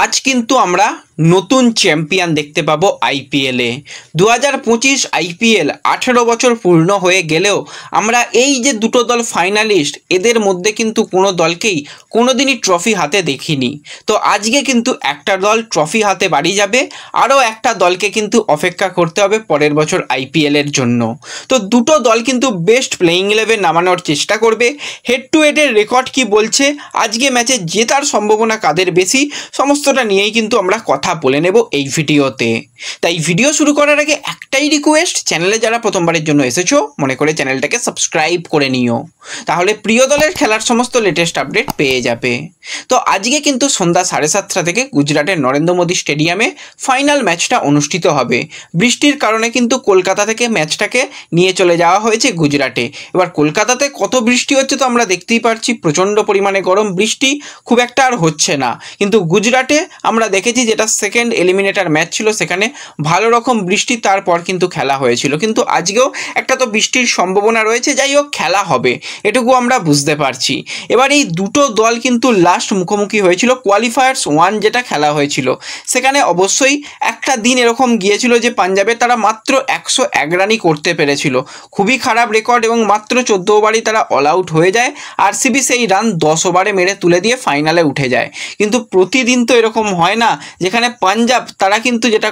আজ কিন্তু আমরা নতুন চ্যাম্পিয়ন দেখতে পাবো আইপিএলে। 2025 আইপিএল 18 বছর পূর্ণ হয়ে গেলেও আমরা এই যে দুটো দল ফাইনালিস্ট, এদের মধ্যে কিন্তু কোনো দলকেই কোনোদিনই ট্রফি হাতে দেখিনি। তো আজকে কিন্তু একটা দল ট্রফি হাতে বাড়ি যাবে, আরও একটা দলকে কিন্তু অপেক্ষা করতে হবে পরের বছর আইপিএলের জন্য। তো দুটো দল কিন্তু বেস্ট প্লেয়িং 11 নামানোর চেষ্টা করবে। হেড টু হেডের রেকর্ড কি বলছে, আজকে ম্যাচে জেতার সম্ভাবনা কাদের বেশি, সমস্তটা নিয়েই কিন্তু আমরা কথা বলে নেব এই ভিডিওতে। তাই ভিডিও শুরু করার আগে একটাই রিকোয়েস্ট, চ্যানেলে যারা প্রথমবারের জন্য এসেছো মনে করে চ্যানেলটাকে সাবস্ক্রাইব করে নিও, তাহলে প্রিয় দলের খেলার সমস্ত লেটেস্ট আপডেট পেয়ে যাবে। তো আজকে কিন্তু সন্ধ্যা 7:30 থেকে গুজরাটের নরেন্দ্র মোদী স্টেডিয়ামে ফাইনাল ম্যাচটা অনুষ্ঠিত হবে। বৃষ্টির কারণে কিন্তু কলকাতা থেকে ম্যাচটাকে নিয়ে চলে যাওয়া হয়েছে গুজরাটে। এবার কলকাতাতে কত বৃষ্টি হচ্ছে তো আমরা দেখতেই পাচ্ছি, প্রচণ্ড পরিমাণে গরম, বৃষ্টি খুব একটা আর হচ্ছে না। কিন্তু গুজরাটে আমরা দেখেছি যেটা সেকেন্ড এলিমিনেটর ম্যাচ ছিল, সেখানে ভালো রকম বৃষ্টি, তারপর কিন্তু খেলা হয়েছিল। কিন্তু আজকেও একটা তো বৃষ্টির সম্ভাবনা রয়েছে, যাই হোক খেলা হবে এটুকু আমরা বুঝতে পারছি। এবার এই দুটো দল কিন্তু লাস্ট মুখোমুখি হয়েছিল কোয়ালিফায়ার্স 1 যেটা খেলা হয়েছিল, সেখানে অবশ্যই একটা দিন এরকম গিয়েছিল যে পাঞ্জাবে তারা মাত্র 101 রানই করতে পেরেছিল, খুবই খারাপ রেকর্ড, এবং মাত্র 14 ওভারই তারা অল আউট হয়ে যায়। আরসিবি সেই রান 10 ওভারে মেরে তুলে দিয়ে ফাইনালে উঠে যায়। কিন্তু প্রতিদিন তো এরকম হয় না, যেখানে পাঞ্জাব তারা কিন্তু যেটা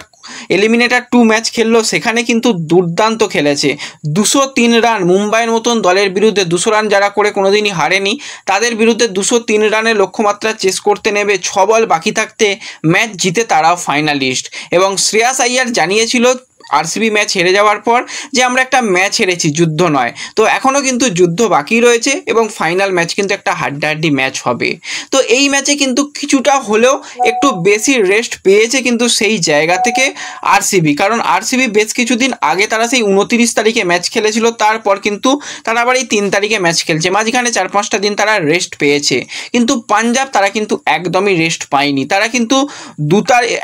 এলিমিনেটর 2 ম্যাচ খেললো সেখানে কিন্তু দুর্দান্ত খেলেছে। 203 রান, মুম্বাইয়ের মতন দলের বিরুদ্ধে 200 রান যারা করে কোনোদিনই হারেনি, তাদের বিরুদ্ধে 203 রানের লক্ষ্যমাত্রা চেস করতে নেবে 6 বল বাকি থাকতে ম্যাচ জিতে তারাও ফাইনালিস্ট। এবং শ্রেয়াস আইয়ার জানিয়েছিল আরসিবি ম্যাচ হেরে যাওয়ার পর যে আমরা একটা ম্যাচ হেরেছি, যুদ্ধ নয়। তো এখনও কিন্তু যুদ্ধ বাকি রয়েছে এবং ফাইনাল ম্যাচ কিন্তু একটা হাড্ডাহাড্ডি ম্যাচ হবে। তো এই ম্যাচে কিন্তু কিছুটা হলেও একটু বেশি রেস্ট পেয়েছে কিন্তু সেই জায়গা থেকে আরসিবি, কারণ আরসিবি বেশ কিছুদিন আগে তারা সেই 29 তারিখে ম্যাচ খেলেছিল, তারপর কিন্তু তারা আবার এই 3 তারিখে ম্যাচ খেলছে, মাঝখানে 4-5টা দিন তারা রেস্ট পেয়েছে। কিন্তু পাঞ্জাব তারা কিন্তু একদমই রেস্ট পায়নি, তারা কিন্তু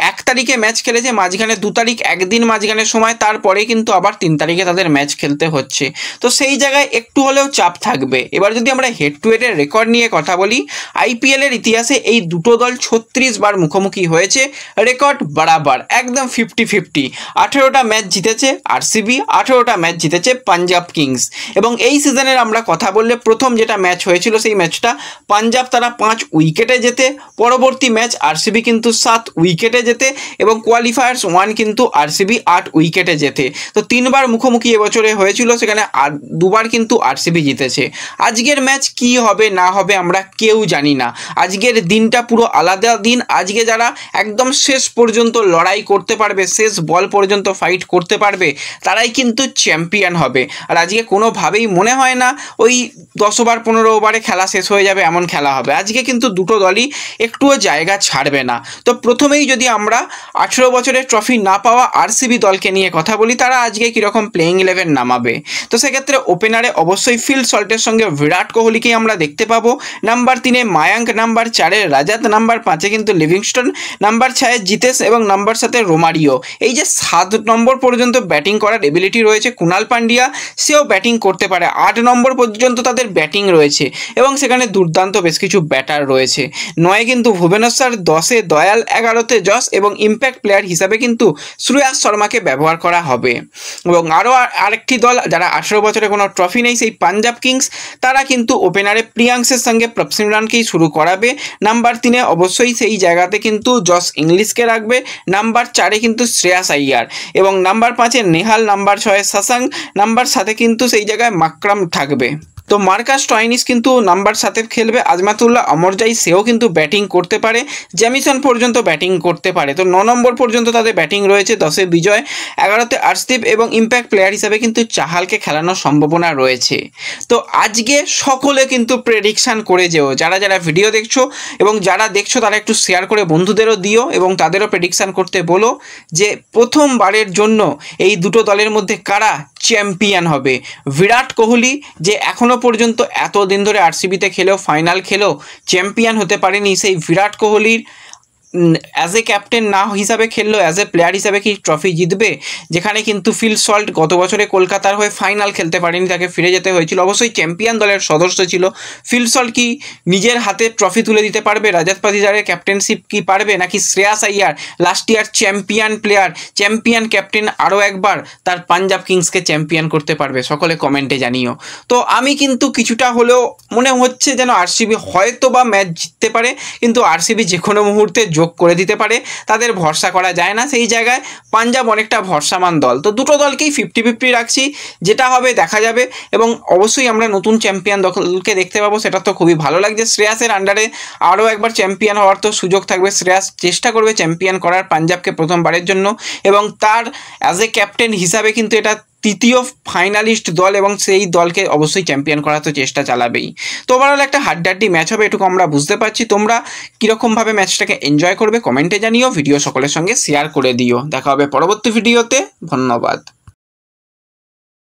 1 তারিখে ম্যাচ খেলেছে, মাঝখানে 2 তারিখ একদিন মাঝখানে সময়, তারপরে কিন্তু আবার 3 তারিখে তাদের ম্যাচ খেলতে হচ্ছে। তো সেই জায়গায় একটু হলেও চাপ থাকবে। এবার যদি আমরা হেড টু হেডের রেকর্ড নিয়ে কথা বলি, আইপিএলের ইতিহাসে এই দুটো দল 36 বার মুখোমুখি হয়েছে, রেকর্ড বরাবর একদম 50-50। 18টা ম্যাচ জিতেছে আরসিবি, 18টা ম্যাচ জিতেছে পাঞ্জাব কিংস। এবং এই সিজনের আমরা কথা বললে প্রথম যেটা ম্যাচ হয়েছিল সেই ম্যাচটা পাঞ্জাব তারা 5 উইকেটে জেতে, পরবর্তী ম্যাচ আরসিবি কিন্তু 7 উইকেটে জেতে, এবং কোয়ালিফায়ার্স 1 কিন্তু আরসিবি 8 উইকেটে জেতে। তো 3 বার মুখোমুখি এবছরে হয়েছিল, সেখানে 2 বার কিন্তু আরসিবি জিতেছে। আজকের ম্যাচ কি হবে না হবে আমরা কেউ জানি না, আজকের দিনটা পুরো আলাদা দিন। আজকে যারা একদম শেষ পর্যন্ত লড়াই করতে পারবে, শেষ বল পর্যন্ত ফাইট করতে পারবে, তারাই কিন্তু চ্যাম্পিয়ন হবে। আর আজকে কোনোভাবেই মনে হয় না ওই 10 ওভার 15 ওভারে খেলা শেষ হয়ে যাবে এমন খেলা হবে। আজকে কিন্তু দুটো দলই একটুও জায়গা ছাড়বে না। তো প্রথমেই যদি আমরা 18 বছরের ট্রফি না পাওয়া আরসিবি দলকে নিয়ে কথা বলি, তারা আজকে কীরকম প্লেয়িং 11 নামাবে। তো সেক্ষেত্রে ওপেনারে অবশ্যই ফিল সল্টের সঙ্গে বিরাট কোহলিকেই আমরা দেখতে পাবো। নাম্বার 3-এ মায়াঙ্ক, নাম্বার 4-এ রাজাত, নাম্বার 5-এ কিন্তু লিভিংস্টন, নাম্বার 6-এ জিতেশ, এবং নাম্বার 7-এ রোমারিও। এই যে 7 নম্বর পর্যন্ত ব্যাটিং করার এবিলিটি রয়েছে কুনাল পান্ডিয়া, সেও ব্যাটিং করতে পারে। 8 নম্বর পর্যন্ত তাদের ব্যাটিং রয়েছে এবং সেখানে দুর্দান্ত বেশ কিছু ব্যাটার রয়েছে। 9-এ কিন্তু ভুবনেশ্বর, 10-এ দয়াল, 11-তে জস, এবং ইম্প্যাক্ট প্লেয়ার হিসাবে কিন্তু শ্রেয়াস শর্মাকে ব্যবহার করা হবে। এবং আরও আরেকটি দল যারা 18 বছরে কোনো ট্রফি নেই, সেই পাঞ্জাব কিংস, তারা কিন্তু ওপেনারে প্রিয়াংশের সঙ্গে প্রফ সিমরানকেই শুরু করাবে। নাম্বার 3-এ অবশ্যই সেই জায়গাতে কিন্তু জস ইংলিশকে রাখবে, নাম্বার 4-এ কিন্তু শ্রেয়াস আইয়ার, এবং নাম্বার 5-এ নেহাল, নাম্বার 6-এ শশাঙ্ক, নাম্বার 7-এ কিন্তু সেই জায়গায় মাকরাম থাকবে। তো মার্কাস স্টয়নিস কিন্তু নাম্বার 7-এ খেলবে। আজমাতুল্লাহ অমরজাই, সেও কিন্তু ব্যাটিং করতে পারে। জ্যামিসন পর্যন্ত ব্যাটিং করতে পারে। তো 9 নম্বর পর্যন্ত তাদের ব্যাটিং রয়েছে। 10-এ বিজয়, 11-তে আর্শদীপ, এবং ইম্প্যাক্ট প্লেয়ার হিসাবে কিন্তু চাহালকে খেলানোর সম্ভাবনা রয়েছে। তো আজকে সকলে কিন্তু প্রেডিকশান করে যেও, যারা যারা ভিডিও দেখছো এবং যারা দেখছো তারা একটু শেয়ার করে বন্ধুদেরও দিও এবং তাদেরও প্রেডিকশান করতে বলো যে প্রথমবারের জন্য এই দুটো দলের মধ্যে কারা চ্যাম্পিয়ন হবে। বিরাট কোহলি, যে এখনও পর্যন্ত এতদিন ধরে আরসিবিতে খেলেও, ফাইনাল খেলেও চ্যাম্পিয়ন হতে পারেনি, সেই বিরাট কোহলির অ্যাজ এ ক্যাপ্টেন না হিসাবে খেললো, অ্যাজ এ প্লেয়ার হিসাবে কি ট্রফি জিতবে? যেখানে কিন্তু ফিল সল্ট গত বছরে কলকাতার হয়ে ফাইনাল খেলতে পারেনি, তাকে ফিরে যেতে হয়েছিল। অবশ্যই চ্যাম্পিয়ন দলের সদস্য ছিল। ফিল সল্ট কি নিজের হাতে ট্রফি তুলে দিতে পারবে? রাজাত পাতিদারের ক্যাপ্টেনশিপ কি পারবে? নাকি Shreyas Iyer last year champion player, champion captain আরও একবার তার পাঞ্জাব কিংসকে চ্যাম্পিয়ন করতে পারবে? সকলে কমেন্টে জানিও। তো আমি কিন্তু কিছুটা হলেও মনে হচ্ছে যেন আরসিবি হয়তো বা ম্যাচ জিততে পারে, কিন্তু আরসিবি যে কোনো মুহূর্তে যোগ করে দিতে পারে, তাদের ভরসা করা যায় না। সেই জায়গায় পাঞ্জাব অনেকটা ভরসামান দল। তো দুটো দলকেই 50-50 রাখছি, যেটা হবে দেখা যাবে। এবং অবশ্যই আমরা নতুন চ্যাম্পিয়ন দলকে দেখতে পাবো, সেটা তো খুবই ভালো লাগছে। শ্রেয়াসের আন্ডারে আরও একবার চ্যাম্পিয়ন হওয়ার তো সুযোগ থাকবে। শ্রেয়াস চেষ্টা করবে চ্যাম্পিয়ন করার পাঞ্জাবকে প্রথমবারের জন্য, এবং তার অ্যাজ এ ক্যাপ্টেন হিসাবে কিন্তু এটা তৃতীয় ফাইনালিস্ট দল, এবং সেই দলকে অবশ্যই চ্যাম্পিয়ন করার তো চেষ্টা চালাবেই। তো ওভারঅল একটা হাড্ডাহাড্ডি ম্যাচ হবে, এটুকু আমরা বুঝতে পারছি। তোমরা কীরকমভাবে ম্যাচটাকে এনজয় করবে কমেন্টে জানিও, ভিডিও সকলের সঙ্গে শেয়ার করে দিও। দেখা হবে পরবর্তী ভিডিওতে। ধন্যবাদ।